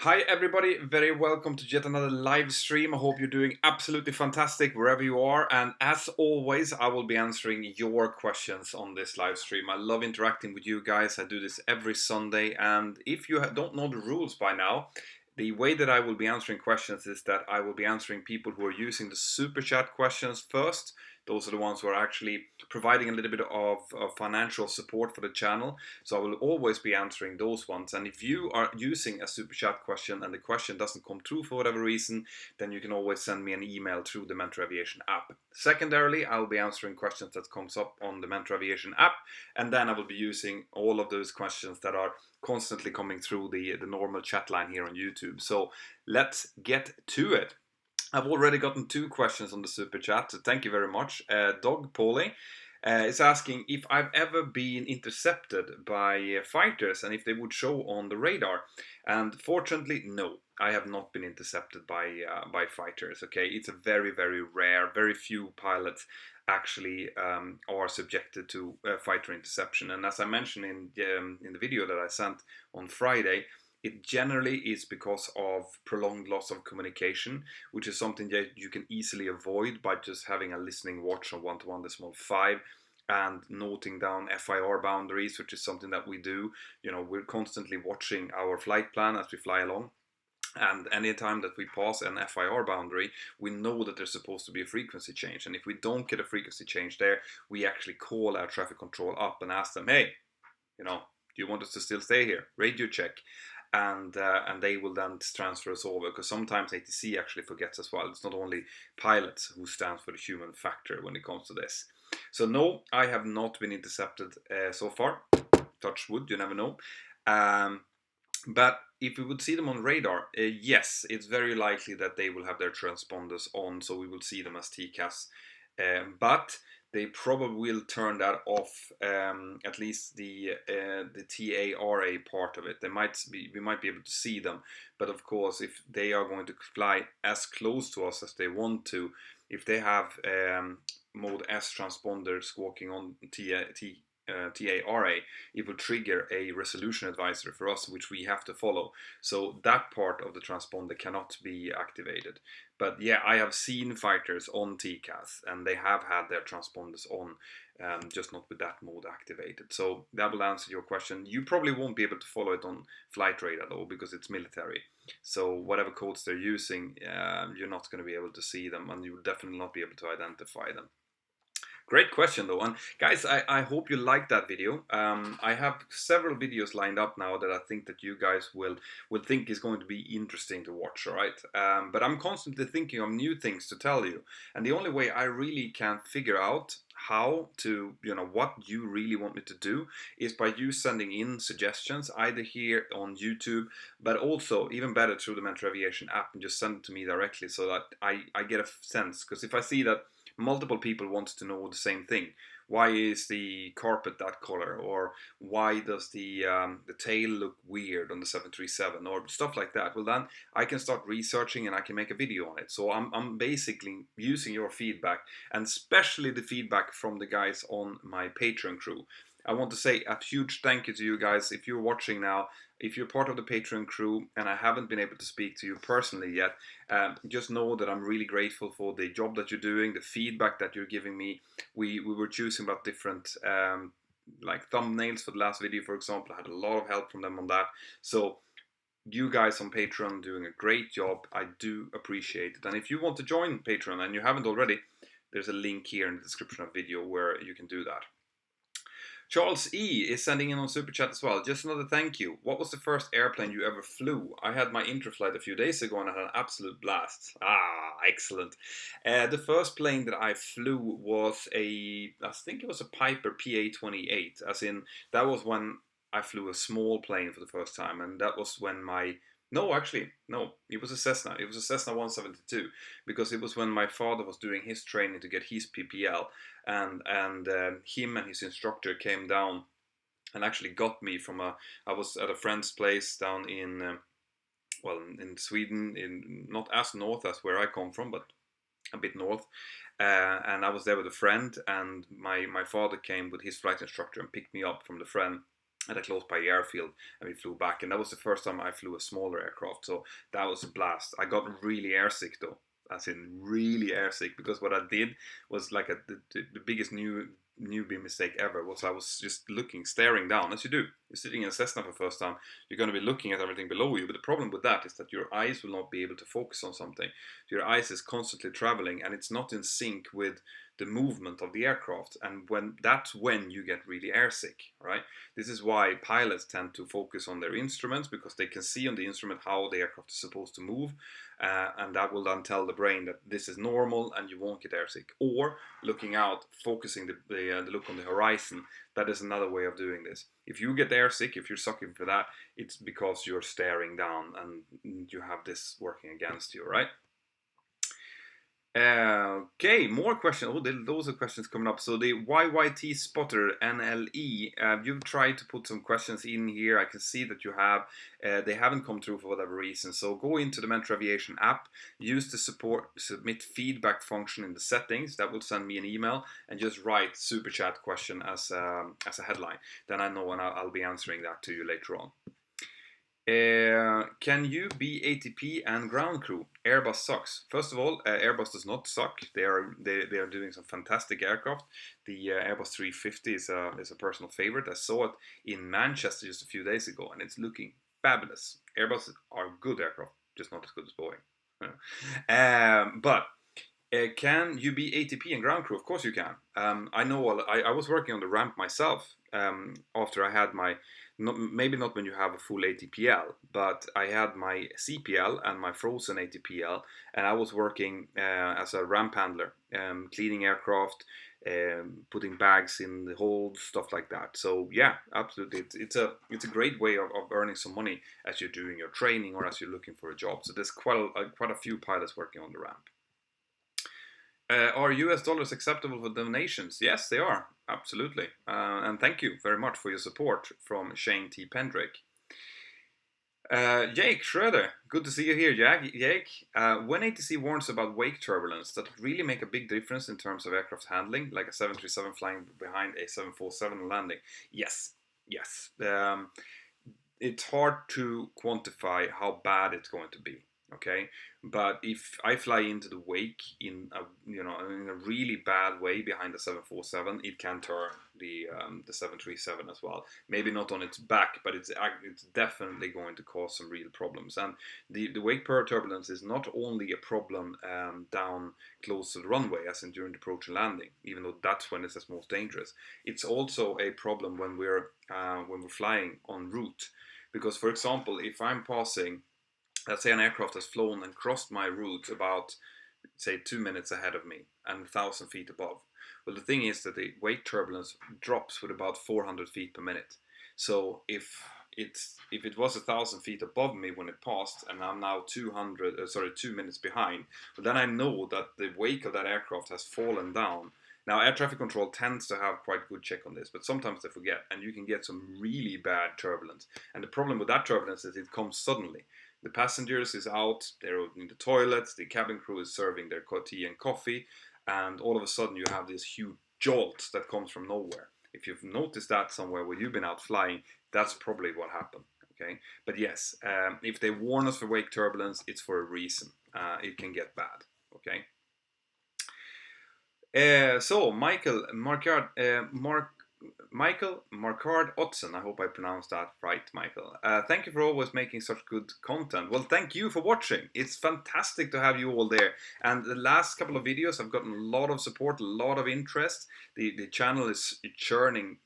Hi everybody, very welcome to yet another live stream. I hope you're doing absolutely fantastic wherever you are, and as always I will be answering your questions on this live stream. I love interacting with you guys. I do this every Sunday, and if you don't know the rules by now, the way that I will be answering questions is that I will be answering people who are using the super chat questions first. Those are the ones who are actually providing a little bit of financial support for the channel. So I will always be answering those ones. And if you are using a super chat question and the question doesn't come through for whatever reason, then you can always send me an email through the Mentour Aviation app. Secondarily, I'll be answering questions that comes up on the Mentour Aviation app, and then I will be using all of those questions that are constantly coming through the normal chat line here on YouTube. So let's get to it. I've already gotten 2 questions on the super chat, so thank you very much. Dog Paulie is asking if I've ever been intercepted by fighters and if they would show on the radar. And fortunately, no, I have not been intercepted by fighters. Okay, it's a very rare. Very few pilots actually are subjected to fighter interception. And as I mentioned in the video that I sent on Friday, it generally is because of prolonged loss of communication, which is something that you can easily avoid by just having a listening watch on 1:1.5 and noting down FIR boundaries, which is something that we do. You know, we're constantly watching our flight plan as we fly along. And anytime that we pass an FIR boundary, we know that there's supposed to be a frequency change. And if we don't get a frequency change there, we actually call our traffic control up and ask them, hey, you know, do you want us to still stay here? Radio check. And they will then transfer us over, because sometimes ATC actually forgets as well. It's not only pilots who stands for the human factor when it comes to this. So no, I have not been intercepted so far. Touch wood, you never know. But if we would see them on radar, yes, it's very likely that they will have their transponders on, so we will see them as TCAS. But they probably will turn that off, at least the TARA part of it. We might be able to see them, but of course, if they are going to fly as close to us as they want to, if they have mode S transponders squawking on TARA, it will trigger a resolution advisory for us, which we have to follow. So that part of the transponder cannot be activated. But yeah, I have seen fighters on TCAS, and they have had their transponders on, just not with that mode activated. So that will answer your question. You probably won't be able to follow it on flight radar though, because it's military. So whatever codes they're using, you're not going to be able to see them, and you will definitely not be able to identify them. Great question though, and guys, I hope you liked that video. I have several videos lined up now that I think that you guys will think is going to be interesting to watch, all right? But I'm constantly thinking of new things to tell you, and the only way I really can figure out how to, you know, what you really want me to do is by you sending in suggestions, either here on YouTube, but also even better through the Mentour Aviation app, and just send it to me directly so that I get a sense. Because if I see that multiple people want to know the same thing. Why is the carpet that color? Or why does the tail look weird on the 737? Or stuff like that. Well, then I can start researching and I can make a video on it. So I'm basically using your feedback, and especially the feedback from the guys on my Patreon crew. I want to say a huge thank you to you guys. If you're watching now, if you're part of the Patreon crew and I haven't been able to speak to you personally yet, just know that I'm really grateful for the job that you're doing, the feedback that you're giving me. We were choosing about different like thumbnails for the last video, for example. I had a lot of help from them on that. So you guys on Patreon doing a great job. I do appreciate it. And if you want to join Patreon and you haven't already, there's a link here in the description of the video where you can do that. Charles E is sending in on Super Chat as well. Just another thank you. What was the first airplane you ever flew? I had my intro flight a few days ago and I had an absolute blast. Ah, excellent. The first plane that I flew was I think it was a Piper PA-28. As in, that was when I flew a small plane for the first time, and that was when no, actually, no, it was a Cessna. It was a Cessna 172, because it was when my father was doing his training to get his PPL, and him and his instructor came down and actually got me from I was at a friend's place down in in Sweden, in not as north as where I come from, but a bit north. And I was there with a friend, and my father came with his flight instructor and picked me up from the friend. at a close by airfield, and we flew back, and that was the first time I flew a smaller aircraft, so that was a blast. I got really airsick though, as in really airsick, because what I did was like the biggest newbie mistake ever was I was just staring down, as you do. You're sitting in a Cessna for the first time, you're going to be looking at everything below you, but the problem with that is that your eyes will not be able to focus on something. Your eyes is constantly traveling, and it's not in sync with the movement of the aircraft, and that's when you get really airsick, right? This is why pilots tend to focus on their instruments, because they can see on the instrument how the aircraft is supposed to move, and that will then tell the brain that this is normal and you won't get airsick. Or looking out, focusing the look on the horizon, that is another way of doing this. If you get airsick, if you're sucking for that, it's because you're staring down and you have this working against you, right? Okay, more questions. Oh, those are questions coming up. So the YYT Spotter NLE, you've tried to put some questions in here. I can see that you have. They haven't come through for whatever reason. So go into the Mentour Aviation app, use the submit feedback function in the settings. That will send me an email, and just write super chat question as a headline. Then I know, and I'll be answering that to you later on. Can you be ATP and ground crew? Airbus sucks. First of all, Airbus does not suck. They are doing some fantastic aircraft. The Airbus 350 is a personal favorite. I saw it in Manchester just a few days ago, and it's looking fabulous. Airbus are good aircraft, just not as good as Boeing. But can you be ATP and ground crew? Of course you can. I know. I was working on the ramp myself after I had my. Maybe not when you have a full ATPL, but I had my CPL and my frozen ATPL, and I was working as a ramp handler, cleaning aircraft, putting bags in the hold, stuff like that. So yeah, absolutely, it's a great way of earning some money as you're doing your training or as you're looking for a job. So there's quite a few pilots working on the ramp. Are US dollars acceptable for donations? Yes, they are. Absolutely. And thank you very much for your support from Shane T. Pendrake. Jake Schroeder, good to see you here, Jake. When ATC warns about wake turbulence, does it really make a big difference in terms of aircraft handling, like a 737 flying behind a 747 landing? Yes. It's hard to quantify how bad it's going to be. Okay, but if I fly into the wake in a really bad way behind the 747, it can turn the 737 as well. Maybe not on its back, but it's definitely going to cause some real problems. And the wake turbulence is not only a problem down close to the runway, as in during the approach and landing, even though that's when it's most dangerous. It's also a problem when we're flying en route, because, for example, if I'm passing, let's say an aircraft has flown and crossed my route about, say, 2 minutes ahead of me and 1,000 feet above. Well, the thing is that the wake turbulence drops with about 400 feet per minute. So if it was 1,000 feet above me when it passed, and I'm now 2 minutes behind, well, then I know that the wake of that aircraft has fallen down. Now, air traffic control tends to have quite good check on this, but sometimes they forget, and you can get some really bad turbulence. And the problem with that turbulence is it comes suddenly. The passengers is out, they're in the toilets, the cabin crew is serving their tea and coffee, and all of a sudden you have this huge jolt that comes from nowhere. If you've noticed that somewhere where you've been out flying, that's probably what happened. Okay, but yes, if they warn us for wake turbulence, it's for a reason. It can get bad. Okay. So Michael Marcard Otson, I hope I pronounced that right, Michael. Thank you for always making such good content. Well, thank you for watching. It's fantastic to have you all there. And the last couple of videos, I've gotten a lot of support, a lot of interest. The channel is churning,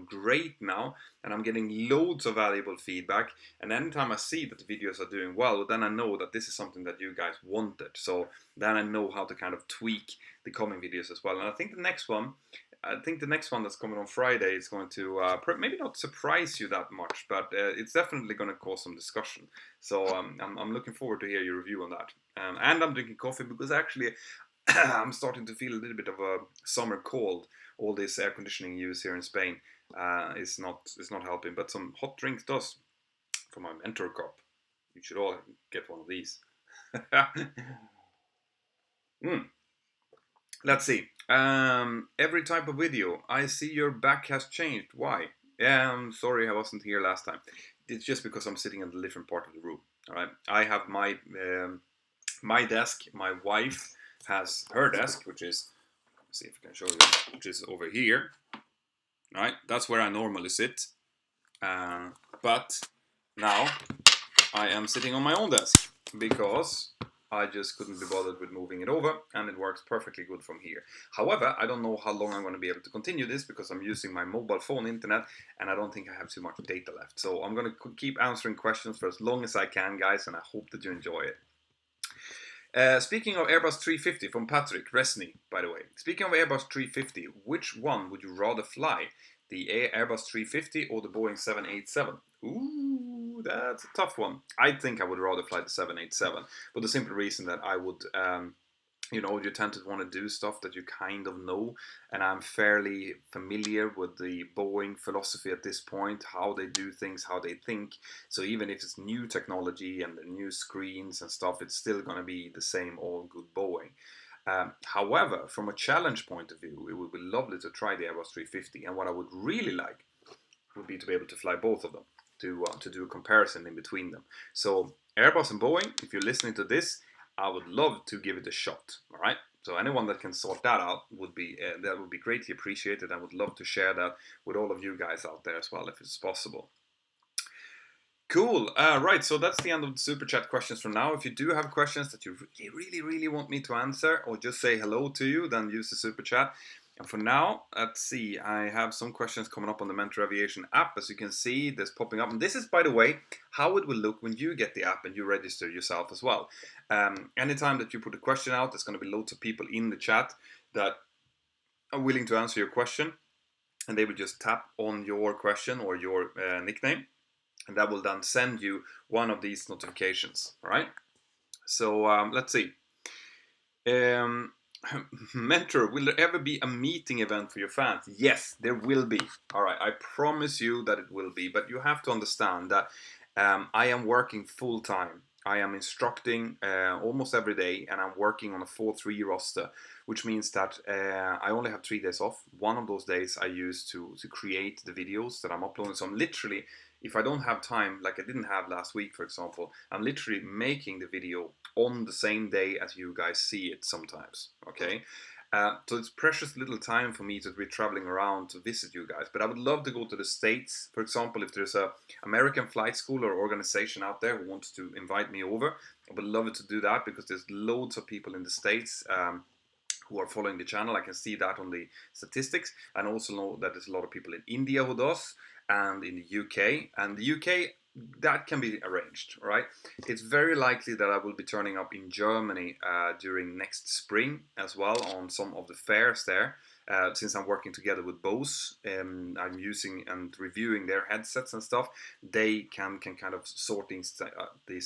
great now, and I'm getting loads of valuable feedback. And anytime I see that the videos are doing well, then I know that this is something that you guys wanted. So then I know how to kind of tweak the coming videos as well. And I think the next one that's coming on Friday is going to maybe not surprise you that much, but it's definitely going to cause some discussion. So I'm looking forward to hear your review on that. And I'm drinking coffee because actually I'm starting to feel a little bit of a summer cold. All this air conditioning use here in Spain is not helping, but some hot drinks does. From my Mentour cup, you should all get one of these. Let's see. Every type of video, I see your back has changed. Why? Yeah, I'm sorry I wasn't here last time. It's just because I'm sitting in a different part of the room. All right, I have my desk. My wife has her desk, which is, let's see if I can show you, which is over here. All right, that's where I normally sit. But now I am sitting on my own desk because I just couldn't be bothered with moving it over, and it works perfectly good from here. However, I don't know how long I'm going to be able to continue this because I'm using my mobile phone internet and I don't think I have too much data left. So I'm going to keep answering questions for as long as I can, guys, and I hope that you enjoy it. Speaking of Airbus 350 from Patrick Resney, by the way. Speaking of Airbus 350, which one would you rather fly? The Airbus 350 or the Boeing 787? Ooh, that's a tough one. I think I would rather fly the 787, for the simple reason that I would you tend to want to do stuff that you kind of know, and I'm fairly familiar with the Boeing philosophy at this point, how they do things, how they think. So even if it's new technology and the new screens and stuff, it's still going to be the same old good Boeing. However, from a challenge point of view, it would be lovely to try the Airbus 350, and what I would really like would be to be able to fly both of them, to do a comparison in between them. So Airbus and Boeing, if you're listening to this, I would love to give it a shot. All right. So anyone that can sort that out would be greatly appreciated. I would love to share that with all of you guys out there as well, if it's possible. Cool. Right. So that's the end of the super chat questions for now. If you do have questions that you really, really, really want me to answer, or just say hello to you, then use the super chat. And for now, let's see, I have some questions coming up on the Mentour Aviation app. As you can see, this popping up. And this is, by the way, how it will look when you get the app and you register yourself as well. Anytime that you put a question out, there's going to be loads of people in the chat that are willing to answer your question. And they will just tap on your question or your nickname. And that will then send you one of these notifications. All right. So let's see. Mentor, will there ever be a meeting event for your fans? Yes, there will be. All right, I promise you that it will be. But you have to understand that I am working full time. I am instructing almost every day, and I'm working on a 4-3 roster, which means that I only have 3 days off. One of those days I use to create the videos that I'm uploading. So I'm literally, if I don't have time, like I didn't have last week, for example, I'm literally making the video on the same day as you guys see it sometimes, okay? So it's precious little time for me to be traveling around to visit you guys, but I would love to go to the States, for example. If there's a American flight school or organization out there who wants to invite me over, I would love to do that, because there's loads of people in the States who are following the channel. I can see that on the statistics, and also know that there's a lot of people in India who does, and in the UK. And the UK, that can be arranged, right? It's very likely that I will be turning up in Germany during next spring as well on some of the fairs there. Since I'm working together with Bose, I'm using and reviewing their headsets and stuff. They can kind of sort these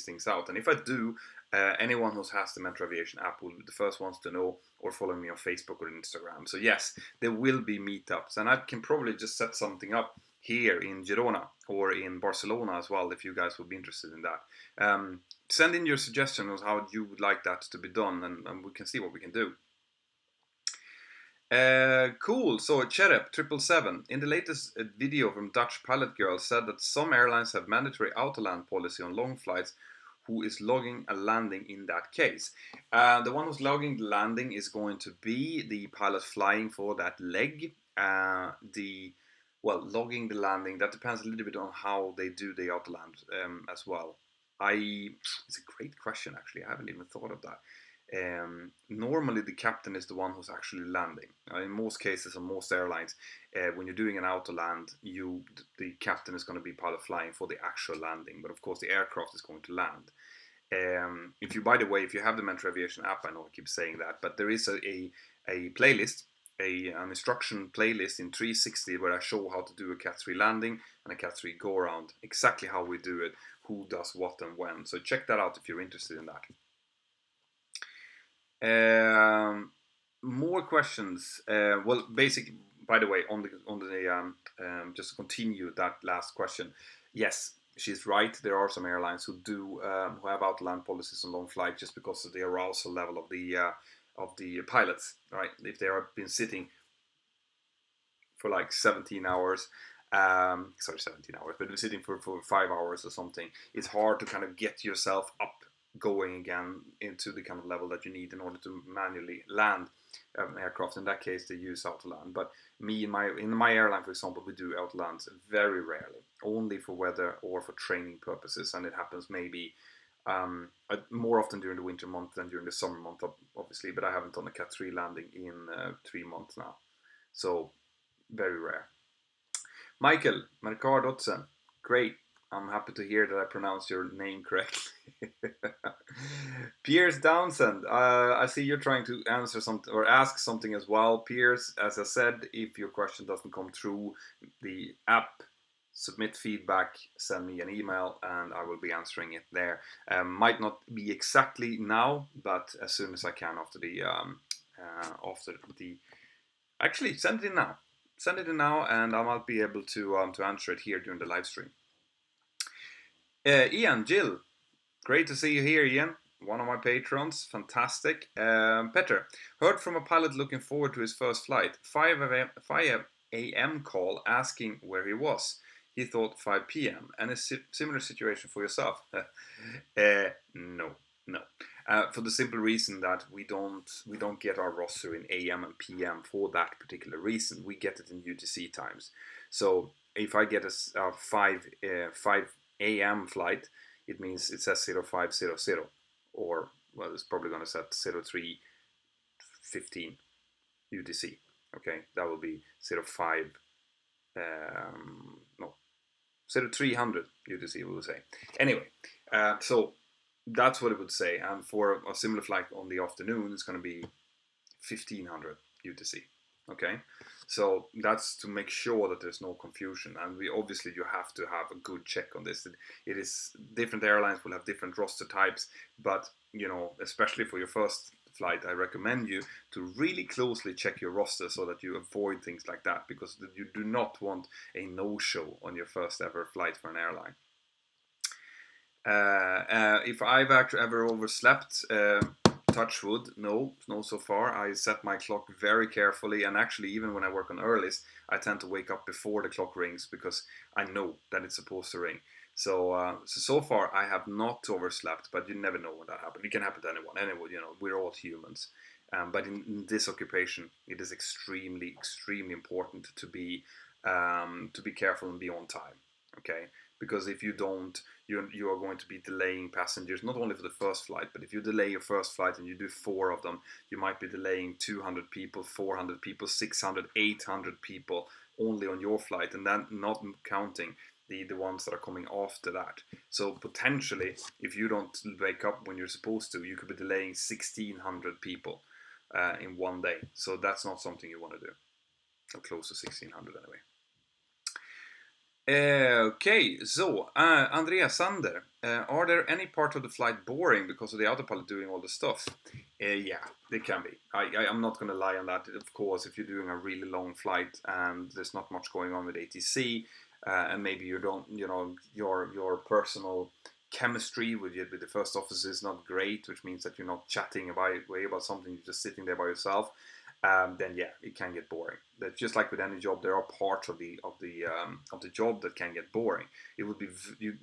things out. And if I do, anyone who has the Mentour Aviation app will be the first ones to know, or follow me on Facebook or Instagram. So yes, there will be meetups, and I can probably just set something up here in Girona or in Barcelona as well, if you guys would be interested in that. Send in your suggestions on how you would like that to be done, and we can see what we can do. Cool. So Cherep 777 in the latest video from Dutch Pilot Girl said that some airlines have mandatory autoland policy on long flights. Who is logging a landing in that case? The one who's logging the landing is going to be the pilot flying for that leg. Logging the landing, that depends a little bit on how they do the autoland as well. It's a great question, actually. I haven't even thought of that. Normally the captain is the one who's actually landing. In most cases, on most airlines, when you're doing an autoland, the captain is going to be pilot flying for the actual landing, but of course the aircraft is going to land. If you have the Mentour Aviation app, I know I keep saying that, but there is a playlist, an instruction playlist in 360 where I show how to do a Cat 3 landing and a Cat 3 go around, exactly how we do it, who does what and when. So check that out if you're interested in that. More questions. Basically, by the way, on the just to continue that last question, yes, she's right. There are some airlines who have outland policies on long flight just because of the arousal level of the pilots, right? If they have been sitting for like 17 hours Sorry, 17 hours, but sitting for 5 hours or something, it's hard to kind of get yourself up going again into the kind of level that you need in order to manually land aircraft. In that case, they use autoland. But me in my airline, for example, we do autolands very rarely, only for weather or for training purposes, and it happens maybe more often during the winter month than during the summer month, obviously. But I haven't done a Cat 3 landing in 3 months now, so very rare. Michael Mercardotsen, great. I'm happy to hear that I pronounced your name correctly. Piers Downsend, I see you're trying to answer something or ask something as well. Piers, as I said, if your question doesn't come through the app, submit feedback, send me an email, and I will be answering it there. Might not be exactly now, but as soon as I can after the actually send it in now. Send it in now, and I might be able to answer it here during the live stream. Ian, Jill, great to see you here, Ian. One of my patrons, fantastic. Petter, heard from a pilot looking forward to his first flight. 5 a.m. call asking where he was. He thought 5 p.m. And a similar situation for yourself? No. For the simple reason that we don't get our roster in AM and PM for that particular reason. We get it in UTC times. So if I get a 5 AM flight, it means it says 0500, or well, it's probably going to set 0315 UTC. Okay, that will be 0300 UTC, we will say. Anyway, so that's what it would say. And for a similar flight on the afternoon, it's going to be 1500 UTC. Okay, so that's to make sure that there's no confusion. And obviously you have to have a good check on this. It is different airlines will have different roster types, but especially for your first flight, I recommend you to really closely check your roster so that you avoid things like that, because you do not want a no-show on your first ever flight for an airline. If I've actually ever overslept, touch wood, no so far. I set my clock very carefully, and actually even when I work on earlies, I tend to wake up before the clock rings because I know that it's supposed to ring. So far I have not overslept, but you never know when that happens. It can happen to anyone. We're all humans. But in this occupation, it is extremely important to be careful and be on time. Okay, because if you don't, you are going to be delaying passengers, not only for the first flight, but if you delay your first flight and you do 4 of them, you might be delaying 200 people, 400 people, 600, 800 people only on your flight, and then not counting the ones that are coming after that. So potentially, if you don't wake up when you're supposed to, you could be delaying 1,600 people in one day. So that's not something you want to do. Or close to 1,600 anyway. Okay, so Andrea Sander, are there any part of the flight boring because of the autopilot doing all the stuff? Yeah, they can be. I'm not going to lie on that. Of course, if you're doing a really long flight and there's not much going on with ATC, and maybe you don't, your personal chemistry with the first officer is not great, which means that you're not chatting away about something, you're just sitting there by yourself. Then yeah, it can get boring. That's just like with any job. There are parts of the job that can get boring. It would be it would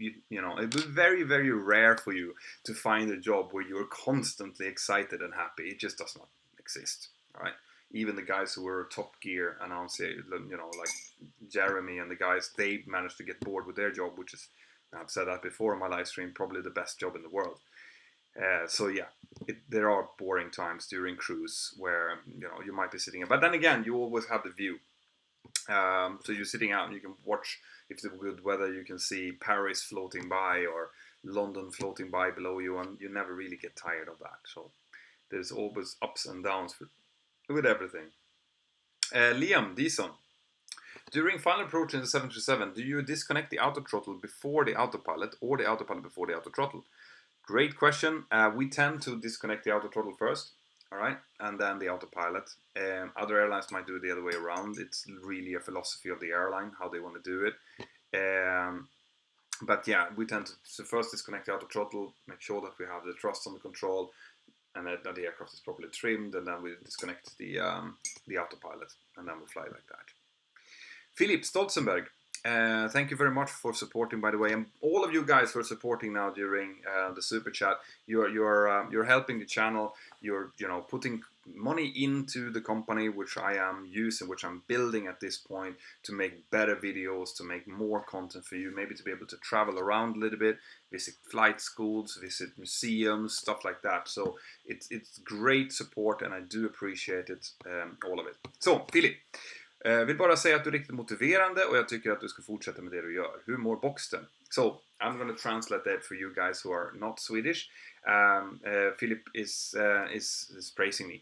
be very, very rare for you to find a job where you're constantly excited and happy. It just does not exist. All right. Even the guys who were Top Gear announcers, like Jeremy and the guys, they managed to get bored with their job, which is, I've said that before in my live stream, probably the best job in the world. So yeah, there are boring times during cruise where you might be sitting, but then again, you always have the view. So you're sitting out and you can watch. If it's good weather, you can see Paris floating by or London floating by below you, and you never really get tired of that. So there's always ups and downs with everything. Liam Deason, during final approach in the 737, do you disconnect the auto throttle before the autopilot or the autopilot before the auto throttle? Great question. We tend to disconnect the auto throttle first, all right, and then the autopilot. Other airlines might do it the other way around. It's really a philosophy of the airline, how they want to do it. But yeah, we tend to first disconnect the auto throttle, make sure that we have the thrust under control, and that the aircraft is properly trimmed, and then we disconnect the autopilot, and then we fly like that. Philip Stolzenberg, Thank you very much for supporting, by the way, and all of you guys who are supporting now during the super chat. You're helping the channel. You're putting money into the company which I am using, which I'm building at this point to make better videos, to make more content for you, maybe to be able to travel around a little bit, visit flight schools, visit museums, stuff like that. So it's great support, and I do appreciate it, all of it. Så Filip. Vill bara säga att du är riktigt motiverande och jag tycker att du ska fortsätta med det du gör. Hur mår boxen? So, I'm going to translate that for you guys who are not Swedish. Philip is praising me.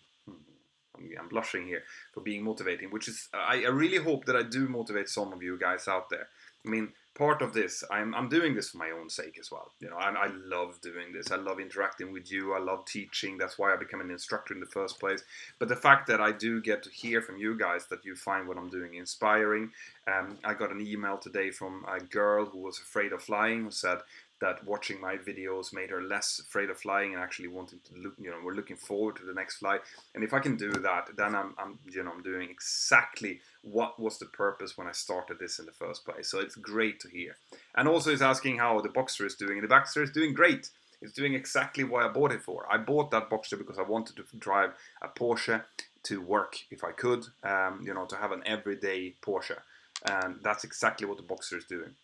I'm blushing here for being motivating, which is, I really hope that I do motivate some of you guys out there. I mean, part of this, I'm doing this for my own sake as well. I love doing this. I love interacting with you. I love teaching. That's why I became an instructor in the first place. But the fact that I do get to hear from you guys that you find what I'm doing inspiring. I got an email today from a girl who was afraid of flying, who said that watching my videos made her less afraid of flying and actually wanting to look, we're looking forward to the next flight. And if I can do that, then I'm doing exactly what was the purpose when I started this in the first place. So it's great to hear. And also he's asking how the Boxster is doing. The Boxster is doing great. It's doing exactly what I bought it for. I bought that Boxster because I wanted to drive a Porsche to work if I could, to have an everyday Porsche. And that's exactly what the Boxster is doing.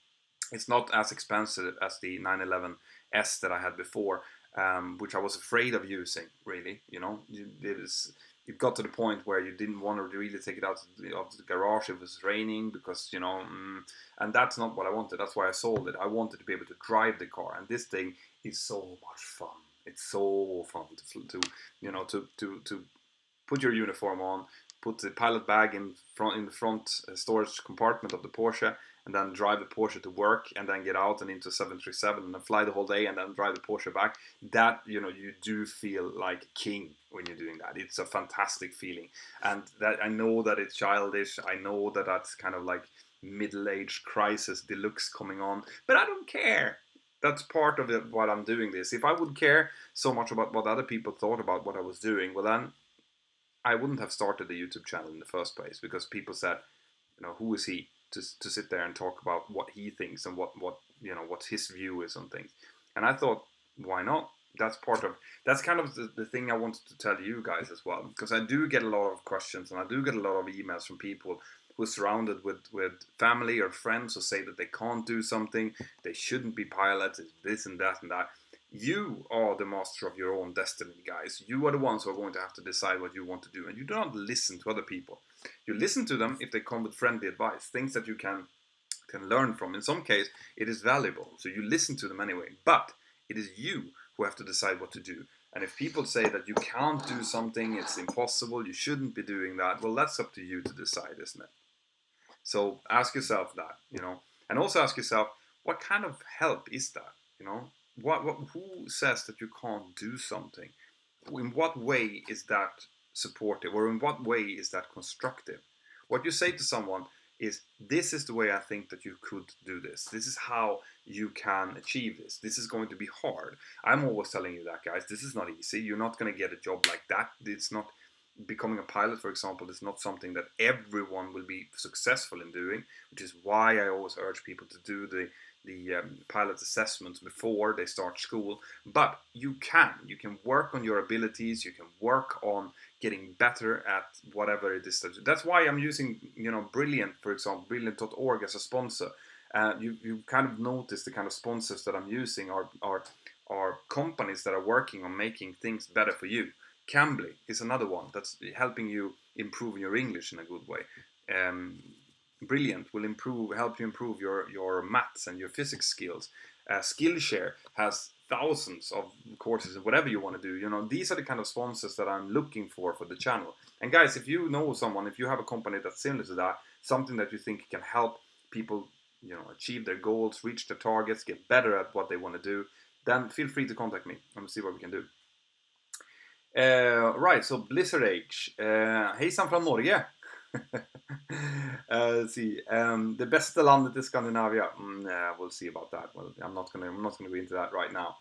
It's not as expensive as the 911S that I had before, which I was afraid of using, really. It got to the point where you didn't want to really take it out of the garage if it was raining because, and that's not what I wanted. That's why I sold it. I wanted to be able to drive the car, and this thing is so much fun. It's so fun to put your uniform on, put the pilot bag in the front storage compartment of the Porsche, and then drive the Porsche to work, and then get out and into 737 and then fly the whole day and then drive the Porsche back. That, you do feel like a king when you're doing that. It's a fantastic feeling. And that, I know that it's childish. I know that that's kind of like middle-age crisis deluxe coming on, but I don't care. That's part of it, why I'm doing this. If I would care so much about what other people thought about what I was doing, well then I wouldn't have started the YouTube channel in the first place, because people said, who is he to sit there and talk about what he thinks and what his view is on things. And I thought, why not? That's kind of the thing I wanted to tell you guys as well, because I do get a lot of questions and I do get a lot of emails from people who are surrounded with family or friends who say that they can't do something, they shouldn't be pilots, it's this and that and that. You are the master of your own destiny, guys. You are the ones who are going to have to decide what you want to do, and you do not listen to other people. You listen to them if they come with friendly advice, things that you can learn from. In some case, it is valuable, so you listen to them anyway. But it is you who have to decide what to do. And if people say that you can't do something, it's impossible, you shouldn't be doing that, well, that's up to you to decide, isn't it? So ask yourself that, and also ask yourself, what kind of help is that, who says that you can't do something? In what way is that supportive, or in what way is that constructive? What you say to someone is, this is the way I think that you could do this. This is how you can achieve this. This is going to be hard. I'm always telling you that, guys. This is not easy. You're not going to get a job like that. It's not becoming a pilot, for example, is not something that everyone will be successful in doing, which is why I always urge people to do the pilot assessments before they start school. But you can work on your abilities, you can work on getting better at whatever it is. That's why I'm using Brilliant, for example, brilliant.org as a sponsor. You kind of notice the kind of sponsors that I'm using are companies that are working on making things better for you. Cambly is another one that's helping you improve your English in a good way. Brilliant will help you improve your maths and your physics skills. Skillshare has thousands of courses of whatever you want to do. These are the kind of sponsors that I'm looking for the channel. And guys, if you know someone, if you have a company that's similar to that, something that you think can help people, achieve their goals, reach their targets, get better at what they want to do, then feel free to contact me and we'll see what we can do. Right, so Blizzard Age. Hejsan från Norge. Let's see. The bästa landet is Scandinavia. We'll see about that. Well, I'm not gonna go into that right now.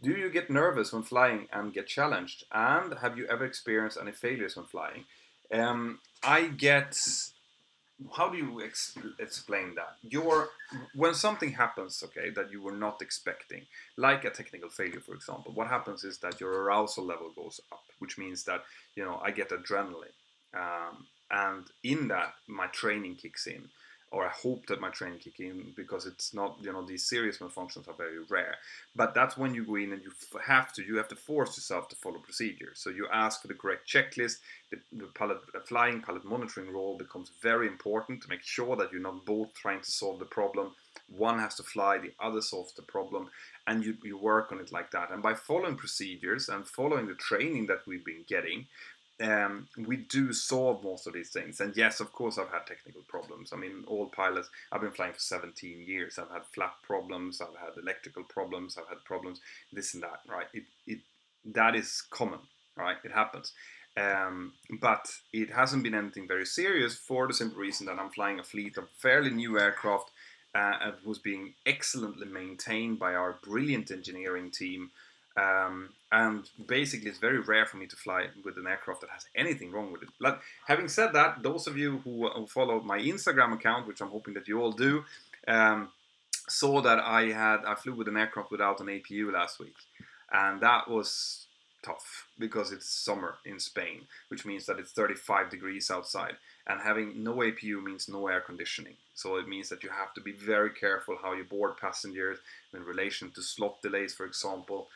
Do you get nervous when flying and get challenged? And have you ever experienced any failures when flying? how do you explain that? When something happens, okay, that you were not expecting, like a technical failure, for example, what happens is that your arousal level goes up, which means that I get adrenaline, and in that my training kicks in, or I hope that my training kick in, because it's not, these serious malfunctions are very rare. But that's when you go in and you have to force yourself to follow procedures. So you ask for the correct checklist. The flying pilot monitoring role becomes very important to make sure that you're not both trying to solve the problem. One has to fly, the other solves the problem, and you work on it like that. And by following procedures and following the training that we've been getting, we do solve most of these things. And yes, of course, I've had technical problems. I mean, all pilots, I've been flying for 17 years. I've had flap problems, I've had electrical problems, I've had problems, this and that, right? That is common, right? It happens. But it hasn't been anything very serious, for the simple reason that I'm flying a fleet of fairly new aircraft. It was being excellently maintained by our brilliant engineering team. And basically, it's very rare for me to fly with an aircraft that has anything wrong with it. But having said that, those of you who follow my Instagram account, which I'm hoping that you all do, saw that I flew with an aircraft without an APU last week, and that was tough because it's summer in Spain, which means that it's 35 degrees outside, and having no APU means no air conditioning. So it means that you have to be very careful how you board passengers in relation to slot delays, for example.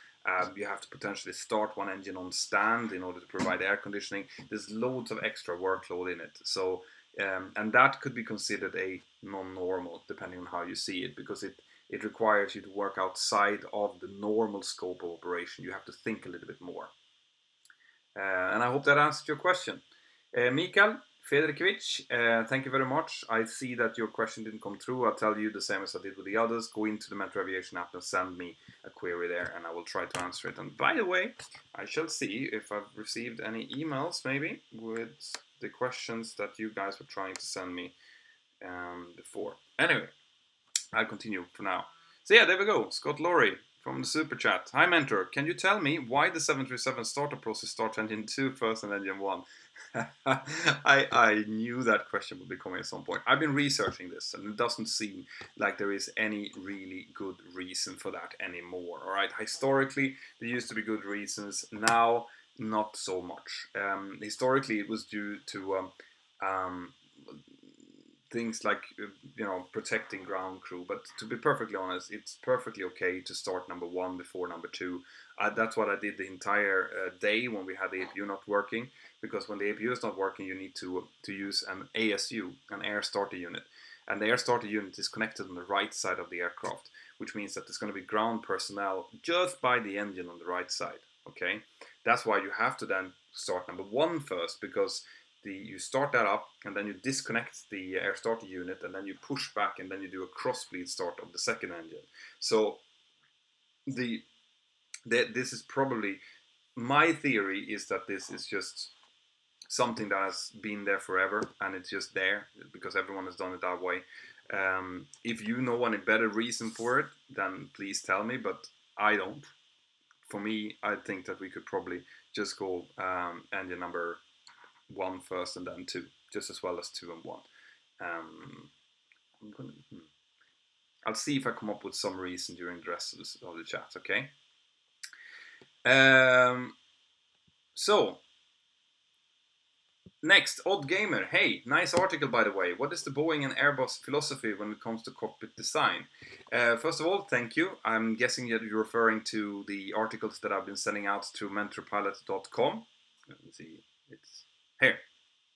You have to potentially start one engine on stand in order to provide air conditioning. There's loads of extra workload in it. So, and that could be considered a non-normal, depending on how you see it, because it requires you to work outside of the normal scope of operation. You have to think a little bit more. And I hope that answered your question. Mikael Federikovich, thank you very much. I see that your question didn't come through. I'll tell you the same as I did with the others. Go into the Mentour Aviation app and send me a query there, and I will try to answer it. And by the way, I shall see if I've received any emails, maybe, with the questions that you guys were trying to send me before. Anyway, I'll continue for now. So yeah, there we go. Scott Laurie from the Super Chat. Hi Mentor, can you tell me why the 737 startup process starts engine 2 first and engine 1? I knew that question would be coming at some point. I've been researching this, and it doesn't seem like there is any really good reason for that anymore. All right, historically there used to be good reasons. Now, not so much. Historically, it was due to things like protecting ground crew. But to be perfectly honest, it's perfectly okay to start number 1 before number 2. That's what I did the entire day when we had the APU not working, because when the APU is not working, you need to use an ASU, an air starter unit. And the air starter unit is connected on the right side of the aircraft, which means that there's going to be ground personnel just by the engine on the right side. Okay, that's why you have to then start number 1 first, because you start that up, and then you disconnect the air starter unit, and then you push back, and then you do a cross bleed start of the second engine. So this is probably, my theory is that this is just something that has been there forever, and it's just there because everyone has done it that way. If you know any better reason for it, then please tell me, but I don't. For me, I think that we could probably just go engine number 1 first and then 2, just as well as 2 and 1. I'll see if I come up with some reason during the rest of the chat, okay? So, next, Odd Gamer. Hey, nice article, by the way. What is the Boeing and Airbus philosophy when it comes to cockpit design? First of all, thank you. I'm guessing that you're referring to the articles that I've been sending out through mentorpilot.com. Let me see. It's here.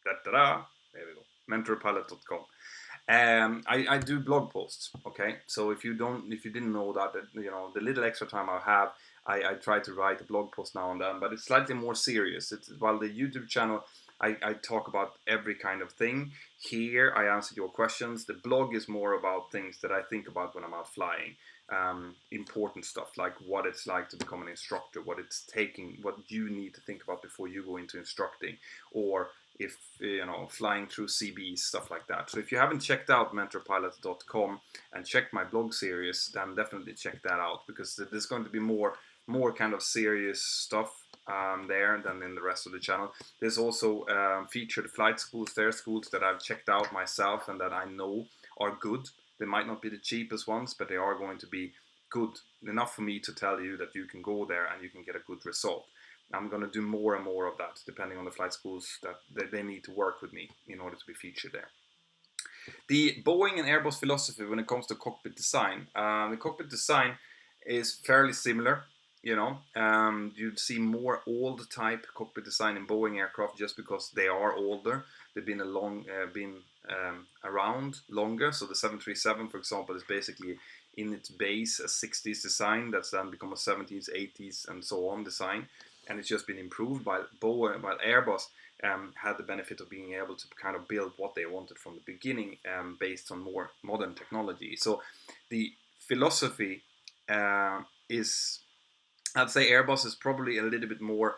Da-da-da. There we go. Mentorpilot.com. I do blog posts. Okay, so if you didn't know that, the little extra time I have, I try to write a blog post now and then, but it's slightly more serious. While the YouTube channel, I talk about every kind of thing. Here, I answer your questions. The blog is more about things that I think about when I'm out flying. Important stuff like what it's like to become an instructor, what you need to think about before you go into instructing, or if flying through CBs, stuff like that. So if you haven't checked out mentorpilot.com and checked my blog series, then definitely check that out, because there's going to be more kind of serious stuff there than in the rest of the channel. There's also featured flight schools there, schools that I've checked out myself and that I know are good. They might not be the cheapest ones, but they are going to be good enough for me to tell you that you can go there and you can get a good result. I'm going to do more and more of that, depending on the flight schools that they need to work with me in order to be featured there. The Boeing and Airbus philosophy when it comes to cockpit design, the cockpit design is fairly similar. You'd see more old type cockpit design in Boeing aircraft just because they are older. They've been around longer. So the 737, for example, is basically in its base a 60s design that's then become a 70s, 80s, and so on design, and it's just been improved by Boeing, while Airbus had the benefit of being able to kind of build what they wanted from the beginning based on more modern technology. So the philosophy is, I'd say Airbus is probably a little bit more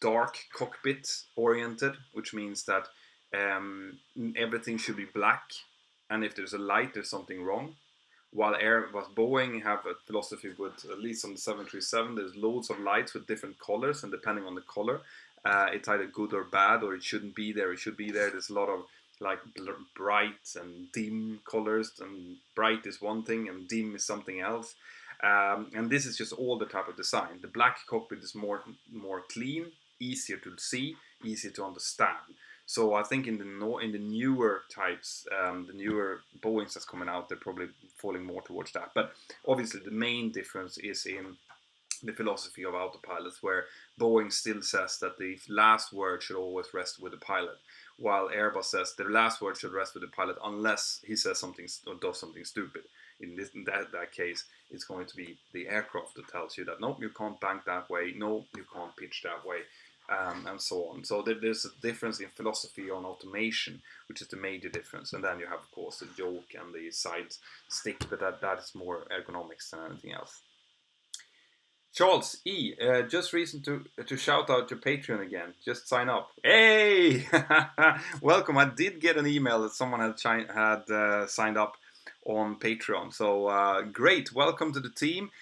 dark cockpit oriented, which means that everything should be black, and if there's a light, there's something wrong. While Boeing have a philosophy with, at least on the 737, there's loads of lights with different colors, and depending on the color, it's either good or bad, or it shouldn't be there, it should be there. There's a lot of like bright and dim colors, and bright is one thing and dim is something else. And this is just all the type of design. The black cockpit is more clean, easier to see, easier to understand. So I think in the newer types, the newer Boeings that's coming out, they're probably falling more towards that. But obviously the main difference is in the philosophy of autopilots, where Boeing still says that the last word should always rest with the pilot, while Airbus says the last word should rest with the pilot unless he says something or does something stupid. In that case, it's going to be the aircraft that tells you that no, you can't bank that way, no, you can't pitch that way. And so on. So there's a difference in philosophy on automation, which is the major difference. And then you have, of course, the yoke and the side stick, but that is more ergonomics than anything else. Charles E, just reason to shout out your Patreon again. Just sign up. Hey, welcome. I did get an email that someone had signed up on Patreon. So great, welcome to the team.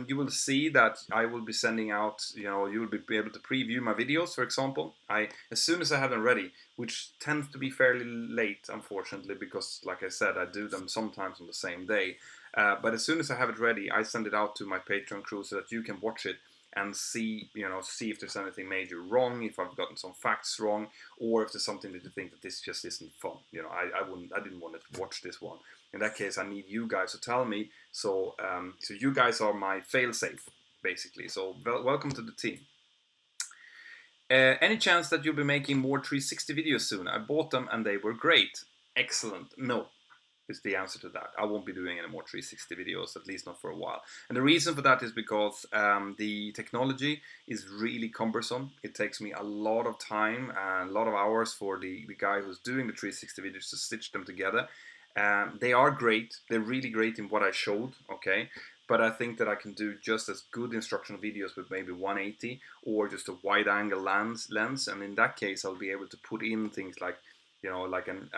You will see that I will be sending out, you will be able to preview my videos, for example. As soon as I have them ready, which tends to be fairly late, unfortunately, because, like I said, I do them sometimes on the same day. But as soon as I have it ready, I send it out to my Patreon crew so that you can watch it and see if there's anything major wrong, if I've gotten some facts wrong, or if there's something that you think that this just isn't fun. I didn't want to watch this one. In that case, I need you guys to tell me. So you guys are my fail-safe, basically. So welcome to the team. Any chance that you'll be making more 360 videos soon? I bought them and they were great. Excellent. No, is the answer to that. I won't be doing any more 360 videos, at least not for a while. And the reason for that is because the technology is really cumbersome. It takes me a lot of time and a lot of hours for the guy who's doing the 360 videos to stitch them together. They are great. They're really great in what I showed, okay? But I think that I can do just as good instructional videos with maybe 180 or just a wide angle lens. And in that case, I'll be able to put in things like, like an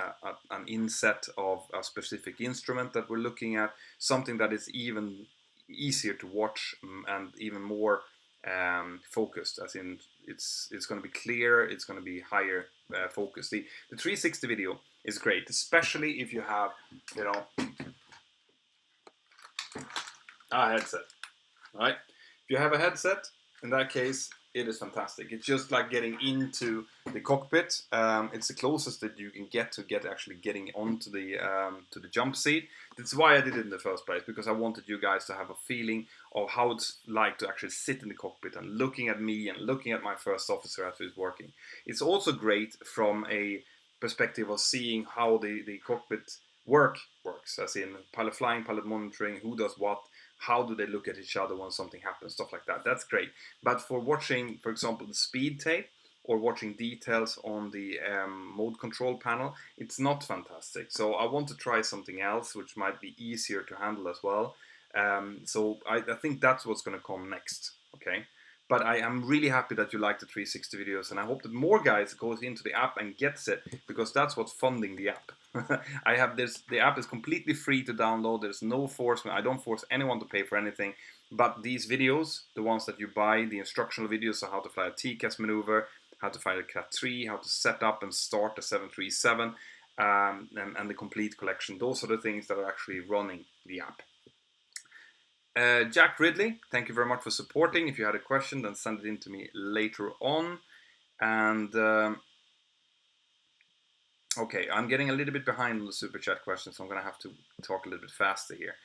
inset of a specific instrument that we're looking at, something that is even easier to watch and even more focused, as in it's going to be clear, it's going to be higher focus. The 360 video is great, especially if you have, a headset, right? If you have a headset, in that case, it is fantastic. It's just like getting into the cockpit. It's the closest that you can get to actually getting onto the jump seat. That's why I did it in the first place, because I wanted you guys to have a feeling of how it's like to actually sit in the cockpit and looking at me and looking at my first officer as he's working. It's also great from a perspective of seeing how the cockpit works, as in pilot flying, pilot monitoring, who does what, how do they look at each other when something happens, stuff like that. That's great. But for watching, for example, the speed tape or watching details on the mode control panel, it's not fantastic. So I want to try something else which might be easier to handle as well. So I think that's what's going to come next, okay? But I am really happy that you like the 360 videos, and I hope that more guys goes into the app and gets it, because that's what's funding the app. I have this. The app is completely free to download. There's no forcement. I don't force anyone to pay for anything. But these videos, the ones that you buy, the instructional videos on how to fly a TCAS maneuver, how to fly a Cat 3, how to set up and start a 737, and the complete collection. Those are the things that are actually running the app. Jack Ridley, thank you very much for supporting. If you had a question, then send it in to me later on. And okay, I'm getting a little bit behind on the super chat questions, so I'm going to have to talk a little bit faster here.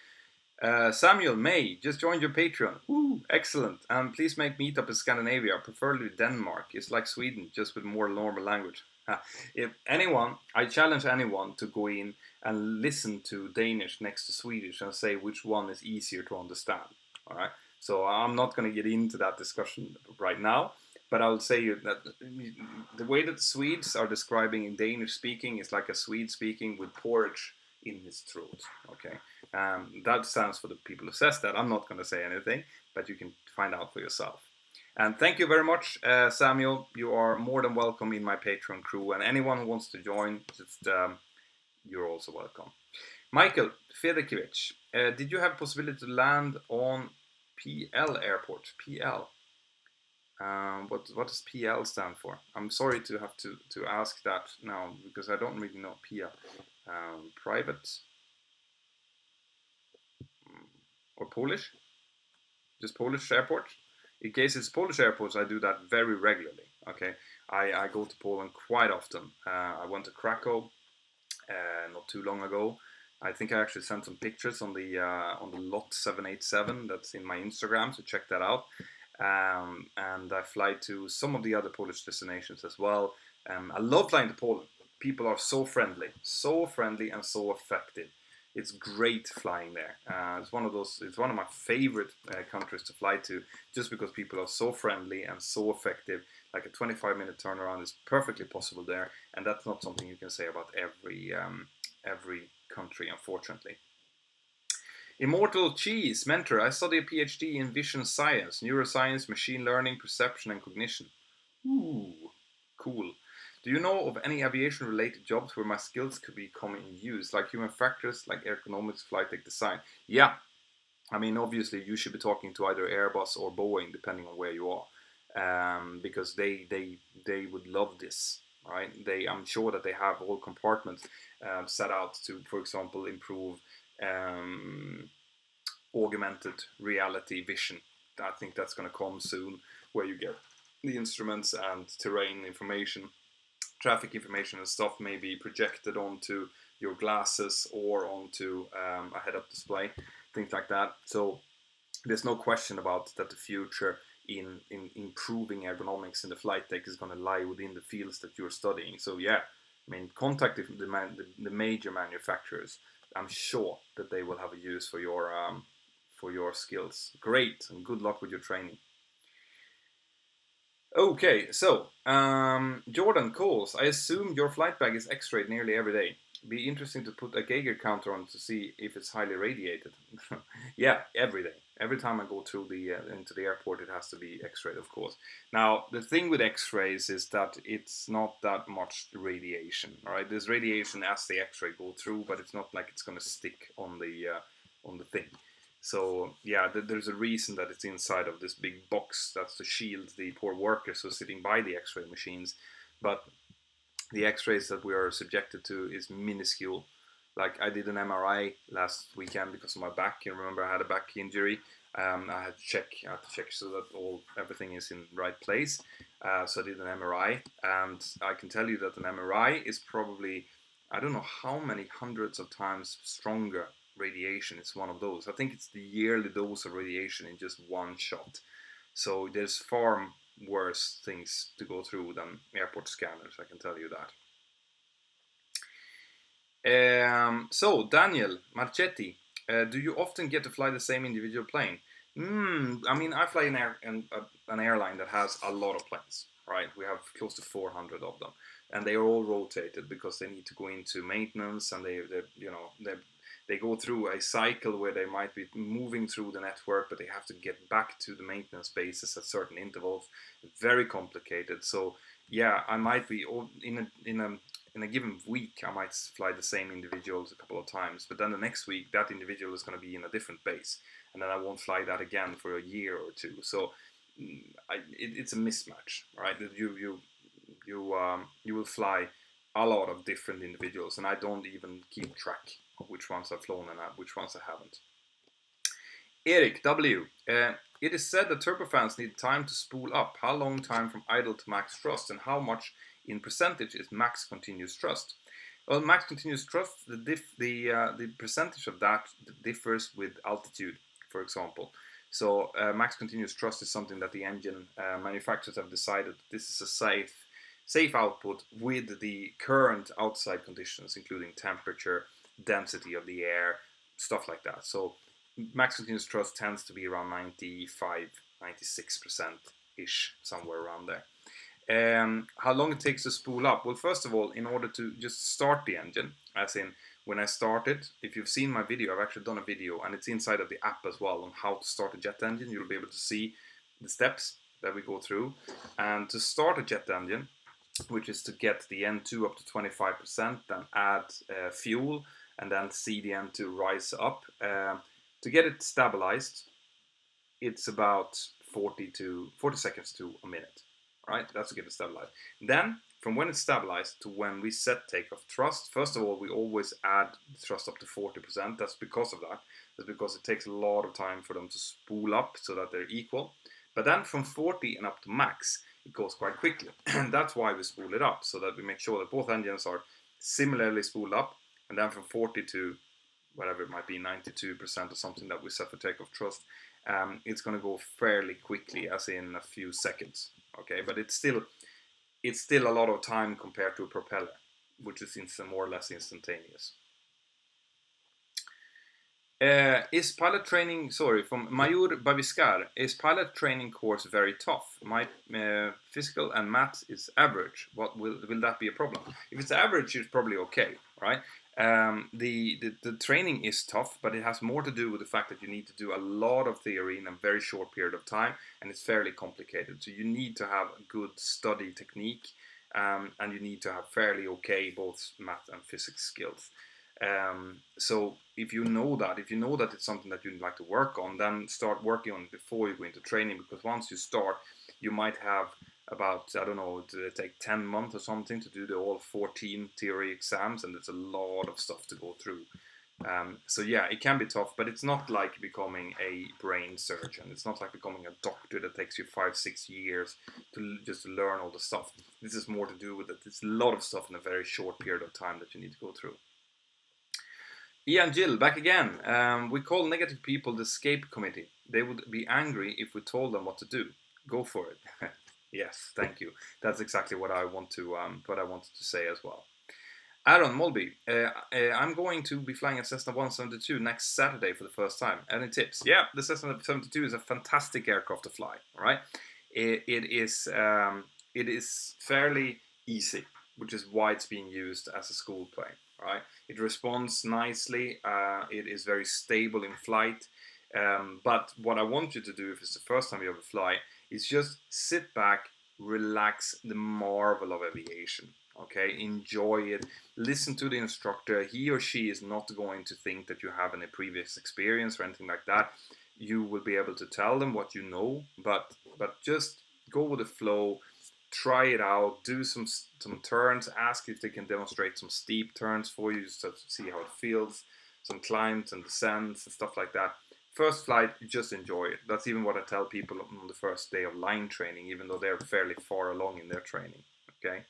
Samuel May just joined your Patreon. Woo, excellent. Please make meetup in Scandinavia, preferably Denmark. It's like Sweden, just with more normal language. If anyone, I challenge anyone to go in and listen to Danish next to Swedish and say which one is easier to understand. All right. So I'm not going to get into that discussion right now, but I will say that the way that the Swedes are describing in Danish speaking is like a Swede speaking with porridge in his throat. Okay. That stands for the people who says that. I'm not going to say anything, but you can find out for yourself. And thank you very much, Samuel. You are more than welcome in my Patreon crew. And anyone who wants to join, just you're also welcome. Michael Fedekiewicz, did you have possibility to land on PL airport? PL. What does PL stand for? I'm sorry to have to ask that now, because I don't really know PL. Private or Polish? Just Polish airport? In case it's Polish airports, I do that very regularly. Okay, I go to Poland quite often. I went to Krakow not too long ago. I think I actually sent some pictures on the lot 787 that's in my Instagram, so check that out. And I fly to some of the other Polish destinations as well. I love flying to Poland. People are so friendly and so effective. It's great flying there. It's one of my favorite countries to fly to, just because people are so friendly and so effective. Like a 25-minute turnaround is perfectly possible there, and that's not something you can say about every country, unfortunately. Immortal Cheese, mentor, I study a PhD in vision science, neuroscience, machine learning, perception, and cognition. Ooh, cool. Do you know of any aviation-related jobs where my skills could become in use, like human factors, like ergonomics, flight tech design? Yeah, I mean, obviously, you should be talking to either Airbus or Boeing, depending on where you are, because they would love this, right? I'm sure that they have all compartments set out to, for example, improve augmented reality vision. I think that's going to come soon, where you get the instruments and terrain information, traffic information and stuff may be projected onto your glasses or onto a head-up display, things like that. So there's no question about that the future in improving ergonomics in the flight tech is going to lie within the fields that you're studying. So yeah, I mean, contact the major manufacturers. I'm sure that they will have a use for your skills. Great, and good luck with your training. Okay, so Jordan calls. I assume your flight bag is X-rayed nearly every day. Be interesting to put a Geiger counter on to see if it's highly radiated. Yeah, every day. Every time I go through into the airport, it has to be X-rayed, of course. Now, the thing with X-rays is that it's not that much radiation. All right, there's radiation as the X-ray go through, but it's not like it's going to stick on the thing. So yeah, there's a reason that it's inside of this big box. That's to shield the poor workers who are sitting by the X-ray machines. But the X-rays that we are subjected to is minuscule. Like I did an MRI last weekend because of my back. You remember I had a back injury. I had to check so that everything is in the right place. So I did an MRI, and I can tell you that an MRI is probably, I don't know how many hundreds of times stronger radiation. It's one of those. I think it's the yearly dose of radiation in just one shot. So there's far worse things to go through than airport scanners, I can tell you that. So Daniel Marchetti, do you often get to fly the same individual plane? I mean, I fly an airline that has a lot of planes, right? We have close to 400 of them, and they are all rotated because they need to go into maintenance, and they go through a cycle where they might be moving through the network, but they have to get back to the maintenance bases at certain intervals. Very complicated. So yeah, I might be in a given week, I might fly the same individuals a couple of times, but then the next week that individual is going to be in a different base, and then I won't fly that again for a year or two. So it's a mismatch, right? You will fly a lot of different individuals, and I don't even keep track of which ones I've flown and which ones I haven't. Eric W. It is said that turbofans need time to spool up. How long time from idle to max thrust, and how much in percentage is max continuous thrust? Well, max continuous thrust, the percentage of that differs with altitude, for example. So max continuous thrust is something that the engine manufacturers have decided this is a safe output with the current outside conditions, including temperature, density of the air, stuff like that. So max continuous thrust tends to be around 95, 96%-ish, somewhere around there. How long it takes to spool up? Well, first of all, in order to just start the engine, as in when I started, if you've seen my video, I've actually done a video, and it's inside of the app as well, on how to start a jet engine. You'll be able to see the steps that we go through. And to start a jet engine, which is to get the N2 up to 25%, then add fuel, and then see the N2 rise up. To get it stabilized, it's about 40 seconds to a minute. Right, that's to get it stabilized. Then, from when it's stabilized to when we set takeoff thrust, first of all, we always add thrust up to 40%. That's because of that. That's because it takes a lot of time for them to spool up so that they're equal. But then from 40 and up to max, it goes quite quickly. And that's why we spool it up, so that we make sure that both engines are similarly spooled up. And then from 40 to whatever it might be, 92% or something that we set for takeoff thrust, it's going to go fairly quickly, as in a few seconds. Okay, but it's still a lot of time compared to a propeller, which is more or less instantaneous. Is pilot training, from Mayur Baviskar, is pilot training course very tough? My physical and math is average. What will that be a problem? If it's average, it's probably okay, right? The training is tough, but it has more to do with the fact that you need to do a lot of theory in a very short period of time, and it's fairly complicated. So you need to have a good study technique, and you need to have fairly okay both math and physics skills. So if you know that it's something that you'd like to work on, then start working on it before you go into training, because once you start, you might have about, I don't know, to take 10 months or something to do all 14 theory exams, and there's a lot of stuff to go through. So yeah, it can be tough, but it's not like becoming a brain surgeon. It's not like becoming a doctor that takes you 5-6 years to just learn all the stuff. This is more to do with it. It's a lot of stuff in a very short period of time that you need to go through. Ian Gill, back again. We call negative people the escape committee. They would be angry if we told them what to do. Go for it. Yes, thank you. That's exactly what I wanted to say as well. Aaron Molby, I'm going to be flying a Cessna 172 next Saturday for the first time. Any tips? Yeah, the Cessna 172 is a fantastic aircraft to fly. All right, it is fairly easy, which is why it's being used as a school plane. Right, it responds nicely. It is very stable in flight. But what I want you to do, if it's the first time you ever fly, is just sit back, relax, the marvel of aviation. Okay, enjoy it. Listen to the instructor. He or she is not going to think that you have any previous experience or anything like that. You will be able to tell them what you know, but just go with the flow. Try it out. Do some turns. Ask if they can demonstrate some steep turns for you, just to see how it feels. Some climbs and descents and stuff like that. First flight, just enjoy it. That's even what I tell people on the first day of line training, even though they're fairly far along in their training. Okay,